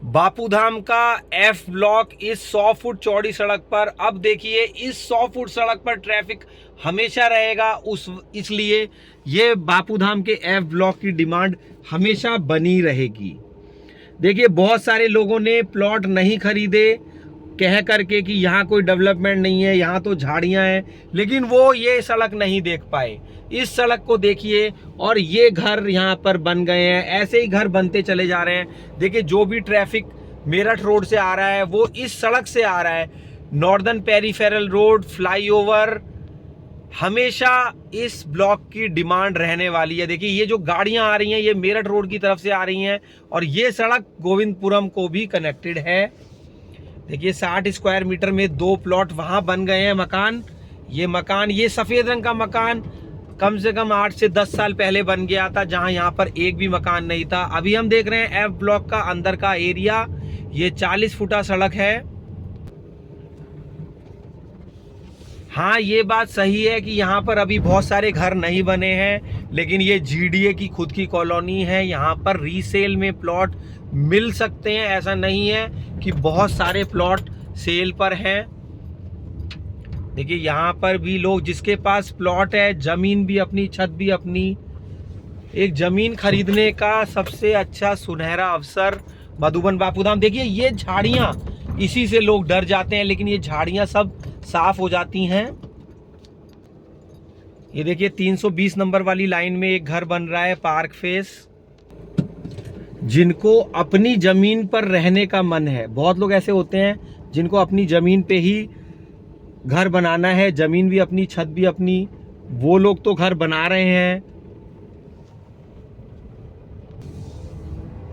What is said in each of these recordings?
बापूधाम का F block इस 100 foot चौड़ी सड़क पर। अब देखिए इस 100 फुट सड़क पर ट्रैफिक हमेशा रहेगा, इसलिए ये बापूधाम के एफ ब्लॉक की डिमांड हमेशा बनी रहेगी। देखिए बहुत सारे लोगों ने प्लॉट नहीं खरीदे कह करके कि यहाँ कोई डेवलपमेंट नहीं है, यहाँ तो झाड़ियाँ हैं, लेकिन वो ये सड़क नहीं देख पाए। इस सड़क को देखिए और ये घर यहाँ पर बन गए हैं, ऐसे ही घर बनते चले जा रहे हैं। देखिए जो भी ट्रैफिक मेरठ रोड से आ रहा है वो इस सड़क से आ रहा है। नॉर्दर्न पेरीफेरल रोड, फ्लाईओवर, हमेशा इस ब्लॉक की डिमांड रहने वाली है। देखिए ये जो गाड़ियां आ रही हैं ये मेरठ रोड की तरफ से आ रही हैं और ये सड़क गोविंदपुरम को भी कनेक्टेड है। देखिए 60 स्क्वायर मीटर में 2 प्लॉट वहां बन गए हैं। मकान, ये सफेद रंग का मकान कम से कम 8 से 10 साल पहले बन गया था, जहां यहाँ पर एक भी मकान नहीं था। अभी हम देख रहे हैं एफ ब्लॉक का अंदर का एरिया। ये 40 फुटा सड़क है। हाँ ये बात सही है कि यहाँ पर अभी बहुत सारे घर नहीं बने हैं, लेकिन ये जीडीए की खुद की कॉलोनी है। यहाँ पर रीसेल में प्लॉट मिल सकते हैं, ऐसा नहीं है कि बहुत सारे प्लॉट सेल पर हैं। देखिए यहाँ पर भी लोग, जिसके पास प्लॉट है, जमीन भी अपनी, छत भी अपनी, एक जमीन खरीदने का सबसे अच्छा सुनहरा अवसर मधुबन बापूधाम। देखिए ये झाड़ियाँ, इसी से लोग डर जाते हैं, लेकिन ये झाड़ियाँ सब साफ हो जाती हैं। ये देखिए 320 नंबर वाली लाइन में एक घर बन रहा है, पार्क फेस। जिनको अपनी जमीन पर रहने का मन है, बहुत लोग ऐसे होते हैं जिनको अपनी जमीन पे ही घर बनाना है, जमीन भी अपनी, छत भी अपनी, वो लोग तो घर बना रहे हैं।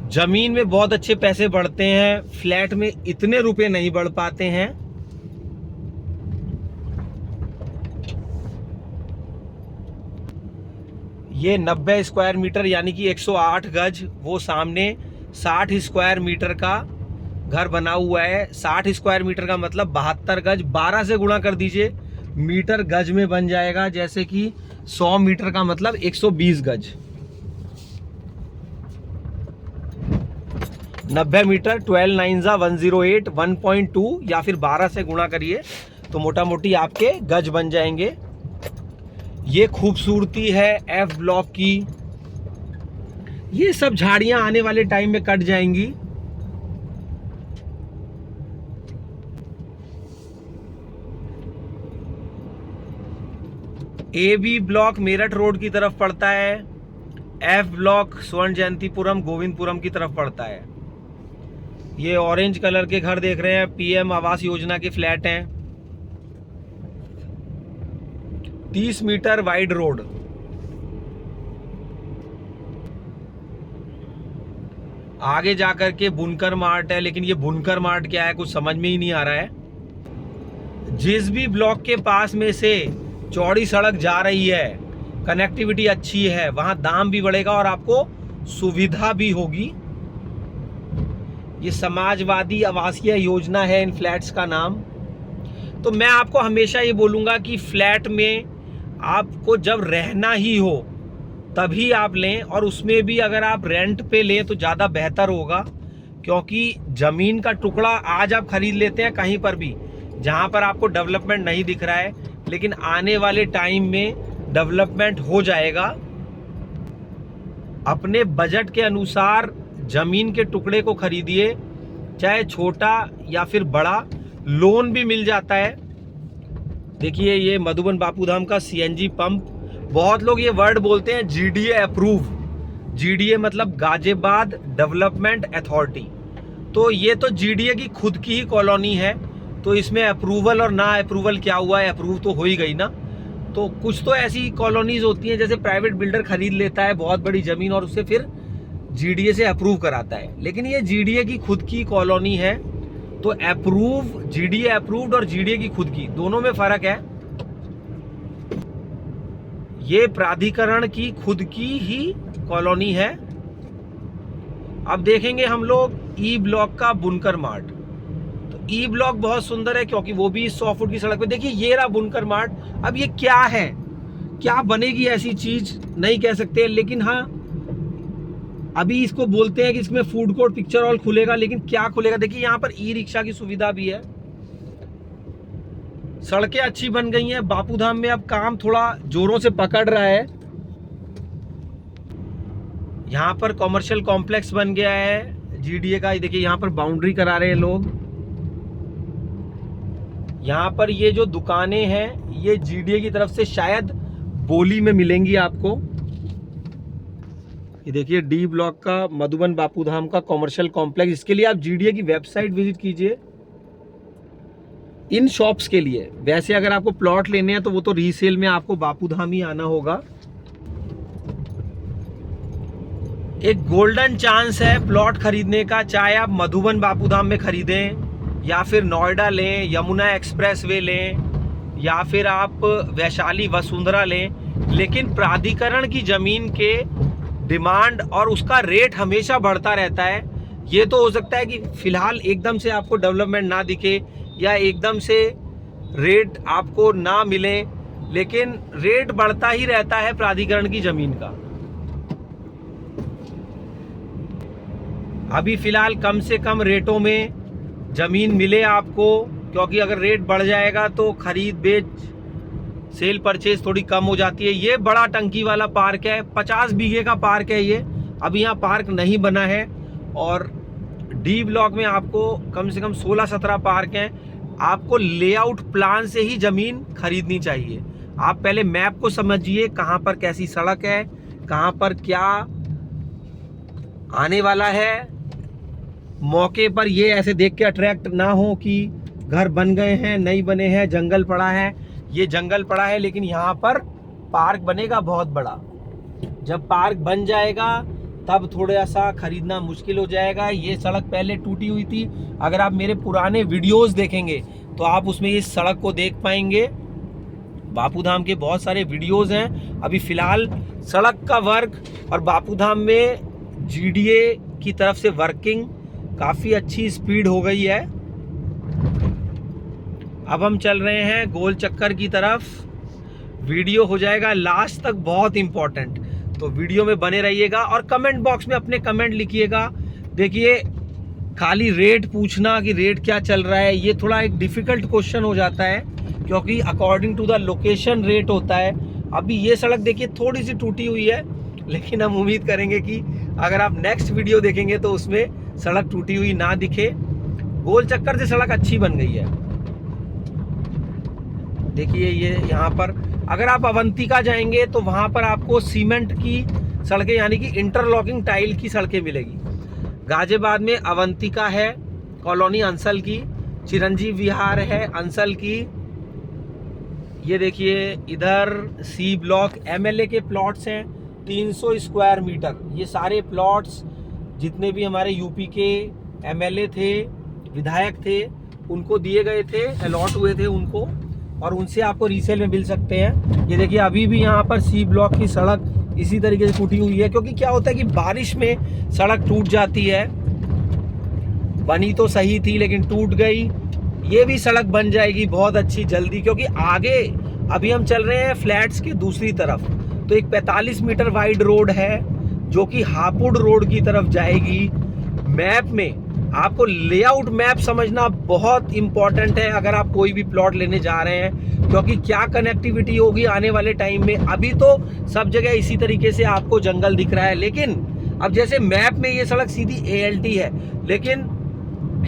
जमीन में बहुत अच्छे पैसे बढ़ते हैं, फ्लैट में इतने रुपए नहीं बढ़ पाते हैं। ये 90 स्क्वायर मीटर यानी कि 108 गज, वो सामने 60 स्क्वायर मीटर का घर बना हुआ है। 60 स्क्वायर मीटर का मतलब 72 गज, 12 से गुणा कर दीजिए, मीटर गज में बन जाएगा। जैसे कि 100 मीटर का मतलब 120 गज। 90 मीटर 12 9 108, 1.2 या फिर 12 से गुणा करिए तो मोटा मोटी आपके गज बन जाएंगे। ये खूबसूरती है एफ ब्लॉक की। ये सब झाड़ियां आने वाले टाइम में कट जाएंगी। A B block Meerut road की तरफ पड़ता है, एफ ब्लॉक स्वर्ण जयंतीपुरम गोविंदपुरम की तरफ पड़ता है। ये ऑरेंज कलर के घर देख रहे हैं, पीएम आवास योजना के फ्लैट हैं। 30 मीटर वाइड रोड। आगे जाकर के बुनकर मार्ट है, लेकिन ये बुनकर मार्ट क्या है कुछ समझ में ही नहीं आ रहा है। जिस भी ब्लॉक के पास में से चौड़ी सड़क जा रही है, कनेक्टिविटी अच्छी है, वहां दाम भी बढ़ेगा और आपको सुविधा भी होगी। ये समाजवादी आवासीय योजना है इन फ्लैट्स का नाम। तो मैं आपको हमेशा ये बोलूंगा कि फ्लैट में आपको जब रहना ही हो तभी आप लें, और उसमें भी अगर आप रेंट पे लें तो ज़्यादा बेहतर होगा, क्योंकि ज़मीन का टुकड़ा आज आप खरीद लेते हैं कहीं पर भी जहां पर आपको डेवलपमेंट नहीं दिख रहा है, लेकिन आने वाले टाइम में डेवलपमेंट हो जाएगा। अपने बजट के अनुसार जमीन के टुकड़े को खरीदिए, चाहे छोटा या फिर बड़ा, लोन भी मिल जाता है। देखिए ये मधुबन बापूधाम का सीएनजी पंप। बहुत लोग ये वर्ड बोलते हैं जीडीए अप्रूव। जीडीए मतलब गाजियाबाद डेवलपमेंट अथॉरिटी। तो ये तो जीडीए की खुद की ही कॉलोनी है, तो इसमें अप्रूवल और ना अप्रूवल क्या हुआ है, अप्रूव तो हो ही गई ना। तो कुछ तो ऐसी कॉलोनीज होती हैं जैसे प्राइवेट बिल्डर खरीद लेता है बहुत बड़ी जमीन और उससे फिर जीडीए से अप्रूव कराता है, लेकिन ये जीडीए की खुद की कॉलोनी है। तो अप्रूव, जीडीए अप्रूव्ड और जीडीए की खुद की, दोनों में फर्क है। ये प्राधिकरण की खुद की ही कॉलोनी है। अब देखेंगे हम लोग ई ब्लॉक का बुनकर मार्ट। तो ई ब्लॉक बहुत सुंदर है क्योंकि वो भी 100 फुट की सड़क पे। देखिए ये रहा बुनकर मार्ट। अब ये क्या है, क्या बनेगी ऐसी चीज नहीं कह सकते, लेकिन हाँ अभी इसको बोलते हैं कि इसमें फूड कोर्ट, पिक्चर हॉल खुलेगा, लेकिन क्या खुलेगा? देखिए यहाँ पर ई रिक्शा की सुविधा भी है। सड़कें अच्छी बन गई हैं। बापूधाम में अब काम थोड़ा जोरों से पकड़ रहा है। यहाँ पर कॉमर्शियल कॉम्प्लेक्स बन गया है जीडीए का। देखिए यहाँ पर बाउंड्री करा रहे हैं लोग। यहाँ पर ये जो दुकानें हैं ये जीडीए की तरफ से शायद बोली में मिलेंगी आपको। ये देखिए डी ब्लॉक का मधुबन बापूधाम का कॉमर्शियल कॉम्प्लेक्स। इसके लिए आप जीडीए की वेबसाइट विजिट कीजिए इन शॉप्स के लिए। वैसे अगर आपको प्लॉट लेने हैं तो वो तो रीसेल में आपको बापूधाम ही आना होगा। एक गोल्डन चांस है प्लॉट खरीदने का, चाहे आप मधुबन बापूधाम में खरीदें या फिर नोएडा लें, यमुना एक्सप्रेस वे लें, या फिर आप वैशाली वसुंधरा लें, लेकिन प्राधिकरण की जमीन के डिमांड और उसका रेट हमेशा बढ़ता रहता है। ये तो हो सकता है कि फिलहाल एकदम से आपको डेवलपमेंट ना दिखे या एकदम से रेट आपको ना मिले, लेकिन रेट बढ़ता ही रहता है प्राधिकरण की जमीन का। अभी फिलहाल कम से कम रेटों में जमीन मिले आपको, क्योंकि अगर रेट बढ़ जाएगा तो खरीद बेच, सेल परचेज थोड़ी कम हो जाती है। ये बड़ा टंकी वाला पार्क है, 50 बीघे का पार्क है ये। अभी यहाँ पार्क नहीं बना है। और डी ब्लॉक में आपको कम से कम 16-17 पार्क हैं। आपको लेआउट प्लान से ही जमीन खरीदनी चाहिए। आप पहले मैप को समझिए, कहाँ पर कैसी सड़क है, कहाँ पर क्या आने वाला है। मौके पर ये ऐसे देख के अट्रैक्ट ना हो कि घर बन गए हैं, नहीं बने हैं, जंगल पड़ा है। ये जंगल पड़ा है, लेकिन यहाँ पर पार्क बनेगा बहुत बड़ा। जब पार्क बन जाएगा तब थोड़ा सा खरीदना मुश्किल हो जाएगा। ये सड़क पहले टूटी हुई थी। अगर आप मेरे पुराने वीडियोस देखेंगे तो आप उसमें इस सड़क को देख पाएंगे। बापूधाम के बहुत सारे वीडियोस हैं। अभी फिलहाल सड़क का वर्क और बापूधाम में जीडीए की तरफ से वर्किंग काफ़ी अच्छी स्पीड हो गई है। अब हम चल रहे हैं गोल चक्कर की तरफ। वीडियो हो जाएगा लास्ट तक बहुत इंपॉर्टेंट, तो वीडियो में बने रहिएगा और कमेंट बॉक्स में अपने कमेंट लिखिएगा। देखिए खाली रेट पूछना कि रेट क्या चल रहा है, ये थोड़ा एक डिफ़िकल्ट क्वेश्चन हो जाता है, क्योंकि according to the location rate होता है। अभी ये सड़क देखिए थोड़ी सी टूटी हुई है, लेकिन हम उम्मीद करेंगे कि अगर आप नेक्स्ट वीडियो देखेंगे तो उसमें सड़क टूटी हुई ना दिखे। गोल चक्कर से सड़क अच्छी बन गई है। देखिए ये यहाँ पर अगर आप अवंतिका जाएंगे तो वहाँ पर आपको सीमेंट की सड़कें यानी कि इंटरलॉकिंग टाइल की सड़कें मिलेगी। गाजियाबाद में अवंतिका है, कॉलोनी अंसल की, चिरंजीव विहार है अंसल की। ये देखिए इधर सी ब्लॉक एमएलए के प्लॉट्स हैं 300 स्क्वायर मीटर। ये सारे प्लॉट्स जितने भी हमारे यूपी के एमएलए थे, विधायक थे, उनको दिए गए थे, अलॉट हुए थे उनको, और उनसे आपको रीसेल में मिल सकते हैं। ये देखिए अभी भी यहाँ पर सी ब्लॉक की सड़क इसी तरीके से टूटी हुई है, क्योंकि क्या होता है कि बारिश में सड़क टूट जाती है। बनी तो सही थी लेकिन टूट गई। ये भी सड़क बन जाएगी बहुत अच्छी जल्दी, क्योंकि आगे अभी हम चल रहे हैं फ्लैट्स के दूसरी तरफ। तो एक 45 मीटर वाइड रोड है जो कि हापुड़ रोड की तरफ जाएगी। मैप में आपको लेआउट मैप समझना बहुत इंपॉर्टेंट है अगर आप कोई भी प्लॉट लेने जा रहे हैं, क्योंकि क्या कनेक्टिविटी होगी आने वाले टाइम में। अभी तो सब जगह इसी तरीके से आपको जंगल दिख रहा है, लेकिन अब जैसे मैप में ये सड़क सीधी एएलटी है, लेकिन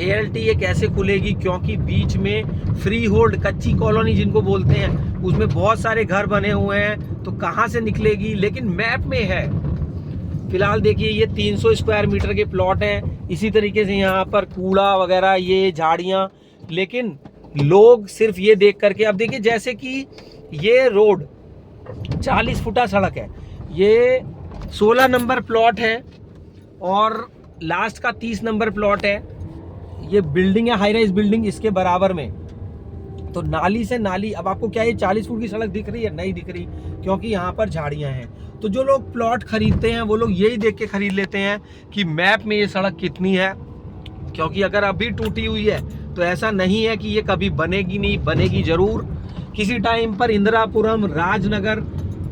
एएलटी ये कैसे खुलेगी, क्योंकि बीच में फ्री होल्ड कच्ची कॉलोनी जिनको बोलते हैं उसमें बहुत सारे घर बने हुए हैं, तो कहाँ से निकलेगी, लेकिन मैप में है। फिलहाल देखिए ये 300 स्क्वायर मीटर के प्लॉट हैं। इसी तरीके से यहाँ पर कूड़ा वगैरह, ये झाड़ियाँ, लेकिन लोग सिर्फ ये देख करके, अब देखिए जैसे कि ये रोड 40 फुटा सड़क है, ये 16 नंबर प्लॉट है और लास्ट का 30 नंबर प्लॉट है। ये बिल्डिंग है, हाई राइज बिल्डिंग, इसके बराबर में तो नाली से नाली। अब आपको क्या ये 40 फुट की सड़क दिख रही है? नहीं दिख रही, क्योंकि यहाँ पर झाड़ियाँ हैं। तो जो लोग प्लॉट खरीदते हैं वो लोग यही देख के खरीद लेते हैं कि मैप में ये सड़क कितनी है, क्योंकि अगर अभी टूटी हुई है तो ऐसा नहीं है कि ये कभी बनेगी नहीं, बनेगी ज़रूर किसी टाइम पर। इंदिरापुरम, राजनगर,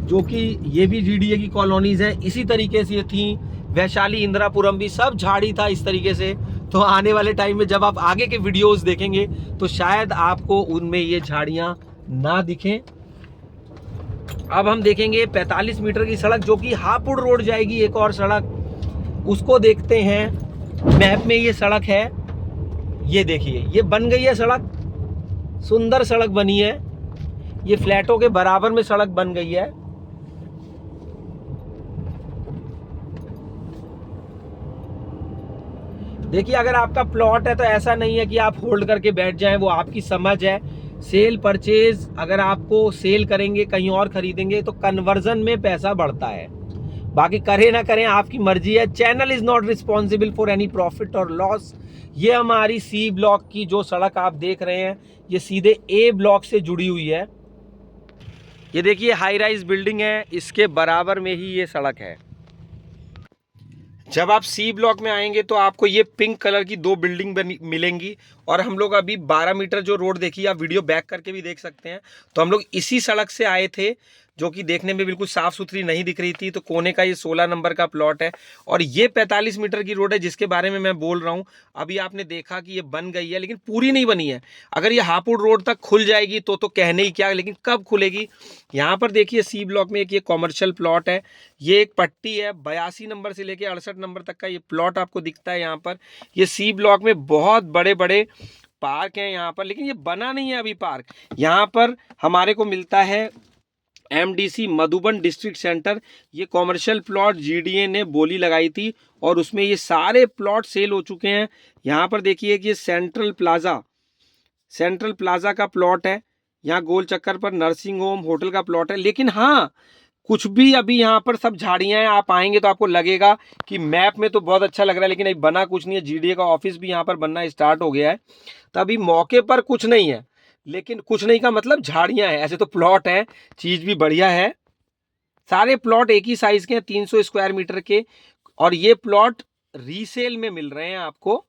जो कि ये भी जीडीए की कॉलोनीज़ हैं, इसी तरीके से ये थी। वैशाली इंदिरापुरम भी सब झाड़ी था इस तरीके से। तो आने वाले टाइम में जब आप आगे के वीडियोस देखेंगे तो शायद आपको उनमें ये झाड़ियां ना दिखें। अब हम देखेंगे 45 मीटर की सड़क जो कि हापुड़ रोड जाएगी, एक और सड़क, उसको देखते हैं। मैप में ये सड़क है, ये देखिए ये बन गई है सड़क, सुंदर सड़क बनी है, ये फ्लैटों के बराबर में सड़क बन गई है। देखिए अगर आपका प्लॉट है तो ऐसा नहीं है कि आप होल्ड करके बैठ जाएं, वो आपकी समझ है। सेल परचेज अगर आपको सेल करेंगे कहीं और खरीदेंगे तो कन्वर्जन में पैसा बढ़ता है, बाकी करें ना करें आपकी मर्जी है। Channel is not responsible for any profit और लॉस। ये हमारी सी ब्लॉक की जो सड़क आप देख रहे हैं ये सीधे ए ब्लॉक से जुड़ी हुई है। ये देखिए हाई राइज बिल्डिंग है, इसके बराबर में ही ये सड़क है। जब आप सी ब्लॉक में आएंगे तो आपको ये पिंक कलर की दो बिल्डिंग मिलेंगी। और हम लोग अभी 12 मीटर जो रोड देखी, आप वीडियो बैक करके भी देख सकते हैं, तो हम लोग इसी सड़क से आए थे जो कि देखने में बिल्कुल साफ सुथरी नहीं दिख रही थी। तो कोने का ये 16 नंबर का प्लॉट है और ये 45 मीटर की रोड है जिसके बारे में मैं बोल रहा हूँ। अभी आपने देखा कि ये बन गई है लेकिन पूरी नहीं बनी है। अगर ये हापुड़ रोड तक खुल जाएगी तो कहने ही क्या, लेकिन कब खुलेगी। यहाँ पर देखिए सी ब्लॉक में एक ये कॉमर्शियल प्लॉट है, ये एक पट्टी है, 82 नंबर से लेके 68 नंबर तक का ये प्लॉट आपको दिखता है। यहाँ पर ये सी ब्लॉक में बहुत बड़े बड़े पार्क हैं यहाँ पर, लेकिन ये बना नहीं है अभी पार्क। यहाँ पर हमारे को मिलता है एमडीसी मधुबन डिस्ट्रिक्ट सेंटर। ये कॉमर्शियल प्लॉट जीडीए ने बोली लगाई थी और उसमें ये सारे प्लॉट सेल हो चुके हैं। यहाँ पर देखिए कि ये सेंट्रल प्लाजा का प्लॉट है। यहाँ गोल चक्कर पर नर्सिंग होम होटल का प्लॉट है। लेकिन हाँ, कुछ भी अभी यहाँ पर सब झाड़ियाँ हैं। आप आएंगे तो आपको लगेगा कि मैप में तो बहुत अच्छा लग रहा है लेकिन अभी बना कुछ नहीं है। जीडीए का ऑफिस भी यहाँ पर बनना स्टार्ट हो गया है, तो अभी मौके पर कुछ नहीं है। लेकिन कुछ नहीं का मतलब झाड़ियाँ हैं, ऐसे तो प्लॉट हैं, चीज़ भी बढ़िया है। सारे प्लॉट एक ही साइज के हैं, 300 स्क्वायर मीटर के, और ये प्लॉट रीसेल में मिल रहे हैं आपको।